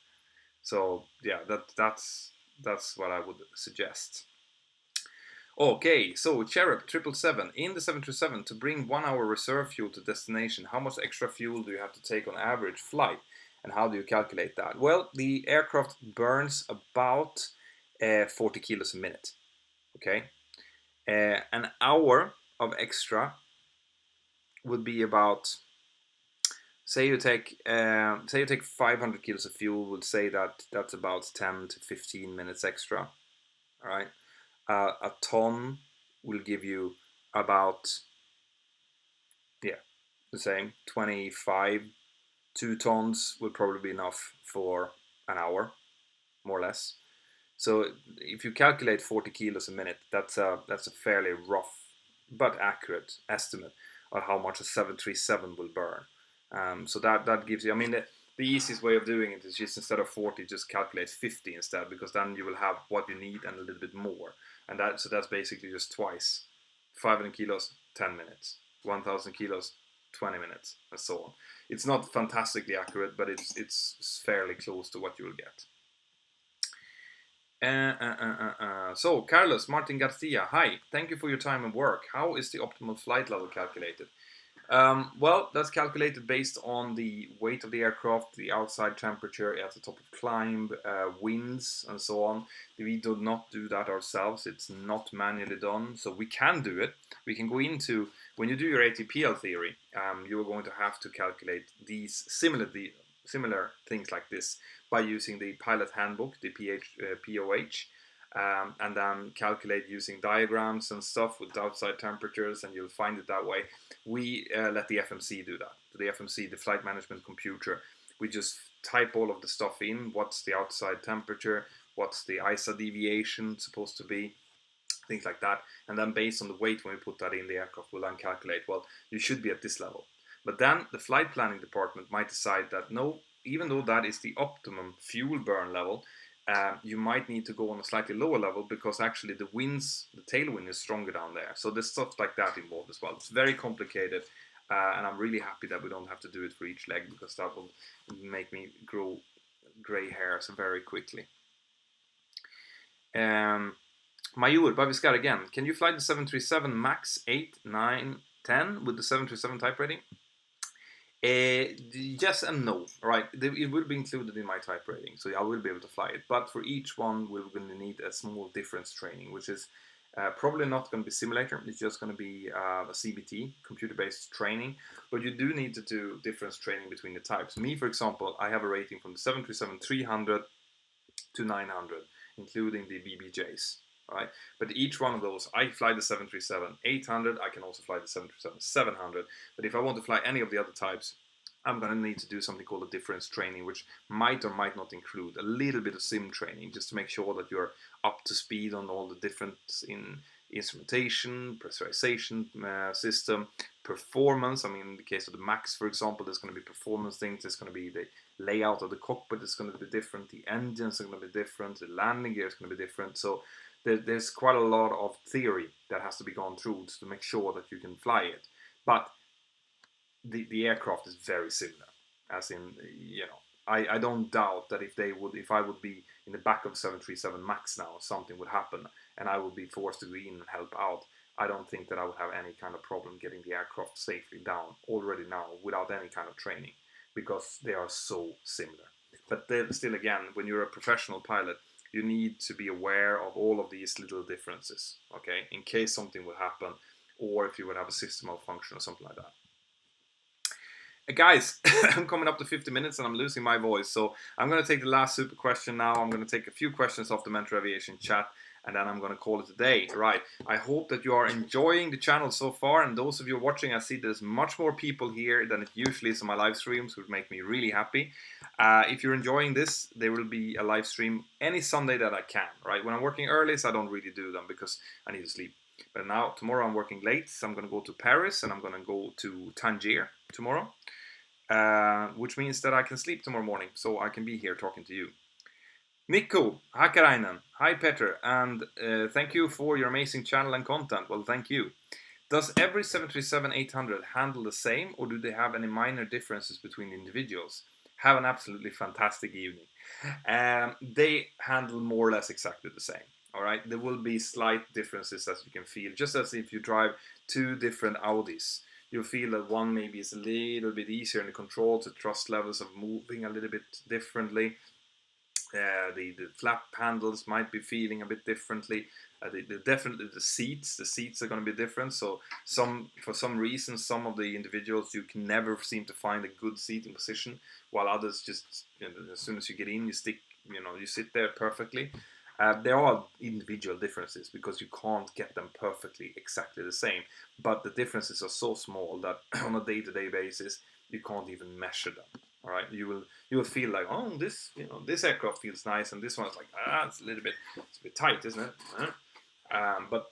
so yeah, that's what I would suggest. Okay, so Cherub 777 in the 737, to bring 1 hour reserve fuel to destination, how much extra fuel do you have to take on average flight, and how do you calculate that? Well, the aircraft burns about 40 kilos a minute. Okay, an hour of extra would be about, say you take 500 kilos of fuel, would say that's about 10 to 15 minutes extra. All right, A ton will give you about, yeah, the same 25. 2 tons would probably be enough for an hour, more or less. So if you calculate 40 kilos a minute, that's a fairly rough but accurate estimate of how much a 737 will burn. So that gives you, I mean, the easiest way of doing it is just instead of 40, just calculate 50 instead, because then you will have what you need and a little bit more. And that's basically just twice. 500 kilos, 10 minutes. 1,000 kilos, 20 minutes, and so on. It's not fantastically accurate, but it's fairly close to what you will get. So, Carlos Martin Garcia, hi. Thank you for your time and work. How is the optimal flight level calculated? Well, that's calculated based on the weight of the aircraft, the outside temperature at the top of climb, winds, and so on. We do not do that ourselves. It's not manually done, so we can do it. We can go into, when you do your ATPL theory, you are going to have to calculate these similar things like this by using the pilot handbook, the POH, and then calculate using diagrams and stuff with outside temperatures, and you'll find it that way. We let the FMC do that. The FMC, the flight management computer, we just type all of the stuff in. What's the outside temperature? What's the ISA deviation supposed to be? Things like that. And then based on the weight, when we put that in, the aircraft will then calculate, well, you should be at this level. But then the flight planning department might decide that no, even though that is the optimum fuel burn level, you might need to go on a slightly lower level because actually the winds, the tailwind is stronger down there. So there's stuff like that involved as well. It's very complicated, and I'm really happy that we don't have to do it for each leg, because that will make me grow gray hairs very quickly. Mayur Baviskar again. Can you fly the 737 MAX 8, 9, 10 with the 737 type rating? Yes and no. Right, it will be included in my type rating, so I will be able to fly it. But for each one, we're going to need a small difference training, which is probably not going to be simulator. It's just going to be a CBT, computer-based training. But you do need to do difference training between the types. Me, for example, I have a rating from the 737-300 to 900, including the BBJs. Right? But each one of those, I fly the 737-800, I can also fly the 737-700, but if I want to fly any of the other types, I'm going to need to do something called a difference training, which might or might not include a little bit of sim training, just to make sure that you're up to speed on all the difference in instrumentation, pressurization system, performance. I mean, in the case of the MAX, for example, there's going to be performance things. There's going to be the layout of the cockpit is going to be different. The engines are going to be different. The landing gear is going to be different. So there's quite a lot of theory that has to be gone through to make sure that you can fly it. But the aircraft is very similar, as in, you know, I don't doubt that if I would be in the back of 737 MAX now, something would happen and I would be forced to go in and help out. I don't think that I would have any kind of problem getting the aircraft safely down already now without any kind of training, because they are so similar. But still, again, when you're a professional pilot, you need to be aware of all of these little differences, okay, in case something would happen, or if you would have a system malfunction or something like that. Guys, I'm coming up to 50 minutes and I'm losing my voice, so I'm going to take the last super question now. I'm going to take a few questions off the Mentour Aviation chat, and then I'm going to call it a day. Right, I hope that you are enjoying the channel so far, and those of you watching, I see there's much more people here than it usually is on my live streams, which make me really happy. If you're enjoying this, there will be a live stream any Sunday that I can, right? When I'm working early, so I don't really do them because I need to sleep. But now, tomorrow I'm working late, so I'm going to go to Paris and I'm going to go to Tangier tomorrow, which means that I can sleep tomorrow morning, so I can be here talking to you. Mikko Hakarainen, hi Petter, and thank you for your amazing channel and content. Well, thank you. Does every 737-800 handle the same, or do they have any minor differences between the individuals? Have an absolutely fantastic evening. They handle more or less exactly the same. All right, there will be slight differences, as you can feel, just as if you drive two different Audis. You'll feel that one maybe is a little bit easier in the controls, the thrust levels are moving a little bit differently. The flap handles might be feeling a bit differently. Definitely the seats are going to be different. So for some reason, some of the individuals, you can never seem to find a good seating position, while others just, you know, as soon as you get in, you sit there perfectly. There are individual differences because you can't get them perfectly exactly the same, but the differences are so small that on a day-to-day basis you can't even measure them. All right, you will feel like, oh, this aircraft feels nice, and this one's like, it's a bit tight, isn't it? But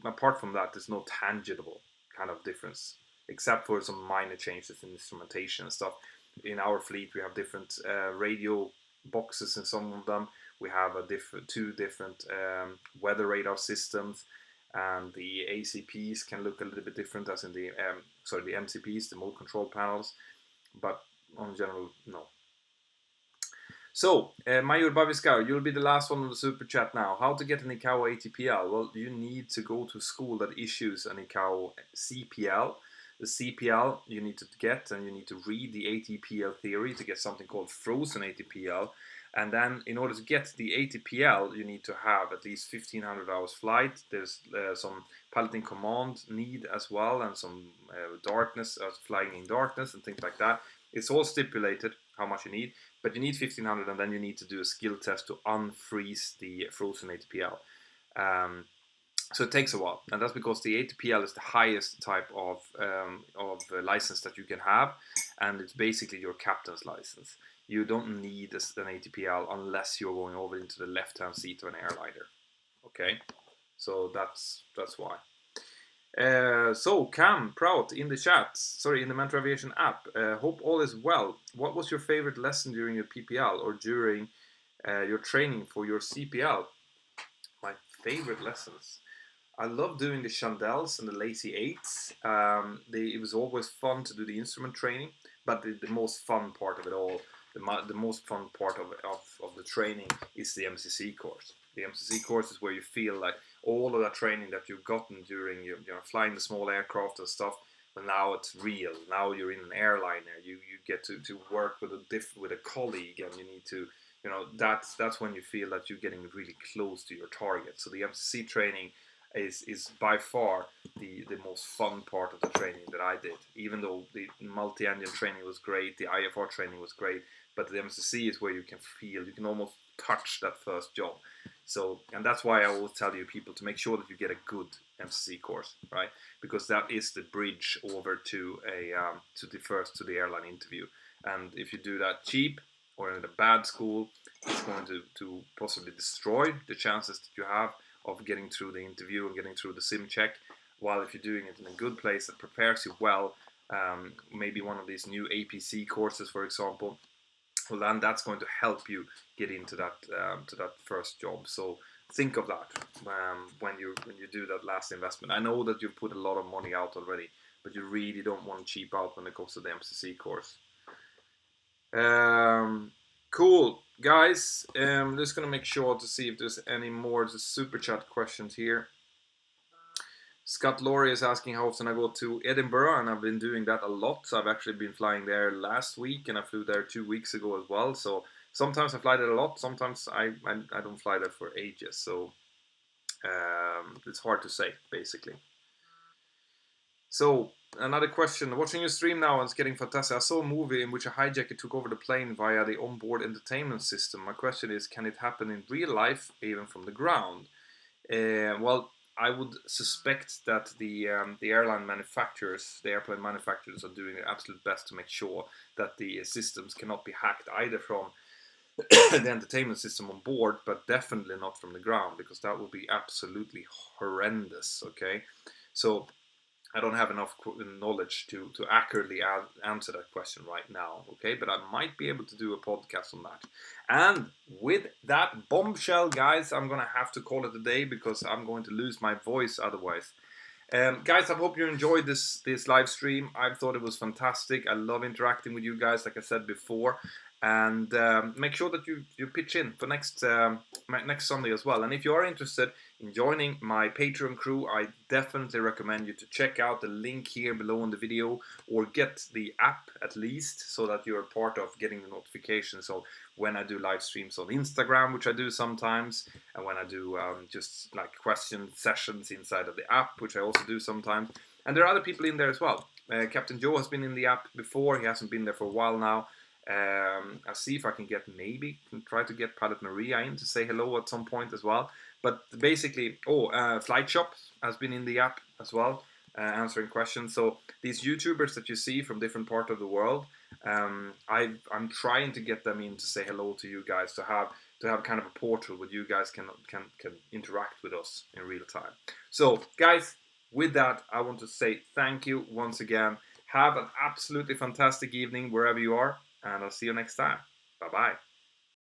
apart from that, there's no tangible kind of difference, except for some minor changes in instrumentation and stuff. In our fleet, we have different radio boxes in some of them. We have two different weather radar systems, and the ACPs can look a little bit different as in the MCPs, the mode control panels, but on general, no. So, Mayur Baviskar, you'll be the last one on the super chat now. How to get an ICAO ATPL? Well, you need to go to a school that issues an ICAO CPL. The CPL you need to get, and you need to read the ATPL theory to get something called frozen ATPL. And then in order to get the ATPL, you need to have at least 1500 hours flight. There's some piloting command need as well, and some darkness, flying in darkness and things like that. It's all stipulated how much you need, but you need 1500, and then you need to do a skill test to unfreeze the frozen ATPL. So it takes a while, and that's because the ATPL is the highest type of license that you can have, and it's basically your captain's license. You don't need an ATPL unless you're going over into the left-hand seat of an airliner. Okay, so that's why. So Cam Prout in the chat, in the Mentour Aviation app. Hope all is well. What was your favorite lesson during your PPL or during your training for your CPL? My favorite lessons. I love doing the chandelles and the lazy eights. It was always fun to do the instrument training, but the most fun part of it all, the most fun part of the training is the MCC course. The MCC course is where you feel like all of that training that you've gotten during your flying the small aircraft and stuff, but now it's real. Now you're in an airliner. You get to work with a colleague, and you need to, that's when you feel that you're getting really close to your target. So the MCC training is by far the most fun part of the training that I did. Even though the multi-engine training was great, the IFR training was great, but the MCC is where you can almost touch that first job. So, and that's why I always tell you people to make sure that you get a good MCC course, right? Because that is the bridge over to the airline interview. And if you do that cheap or in a bad school, it's going to possibly destroy the chances that you have of getting through the interview and getting through the sim check. While if you're doing it in a good place that prepares you well, maybe one of these new APC courses, for example, well, then that's going to help you get into that first job. So think of that when you do that last investment. I know that you've put a lot of money out already, but you really don't want to cheap out when it comes to the MCC course. Cool, guys. I'm just gonna make sure to see if there's any more super chat questions here. Scott Laurie is asking how often I go to Edinburgh, and I've been doing that a lot. So I've actually been flying there last week, and I flew there 2 weeks ago as well. So sometimes I fly there a lot, sometimes I don't fly there for ages. So it's hard to say, basically. So another question: watching your stream now, and it's getting fantastic. I saw a movie in which a hijacker took over the plane via the onboard entertainment system. My question is, can it happen in real life, even from the ground? Well, I would suspect that the airplane manufacturers are doing their absolute best to make sure that the systems cannot be hacked either from the entertainment system on board, but definitely not from the ground, because that would be absolutely horrendous. Okay, so I don't have enough knowledge to accurately answer that question right now, okay? But I might be able to do a podcast on that. And with that bombshell, guys, I'm going to have to call it a day because I'm going to lose my voice otherwise. Guys, I hope you enjoyed this live stream. I thought it was fantastic. I love interacting with you guys, like I said before. And make sure that you pitch in for next Sunday as well. And if you are interested in joining my Patreon crew, I definitely recommend you to check out the link here below in the video, or get the app at least, so that you're part of getting the notifications of when I do live streams on Instagram, which I do sometimes, and when I do just like question sessions inside of the app, which I also do sometimes. And there are other people in there as well. Captain Joe has been in the app before. He hasn't been there for a while now. I'll see if I can try to get Pilot Maria in to say hello at some point as well. But basically, Flight Shop has been in the app as well, answering questions. So these YouTubers that you see from different parts of the world, I'm trying to get them in to say hello to you guys, to have kind of a portal where you guys can interact with us in real time. So guys, with that, I want to say thank you once again. Have an absolutely fantastic evening wherever you are, and I'll see you next time. Bye bye.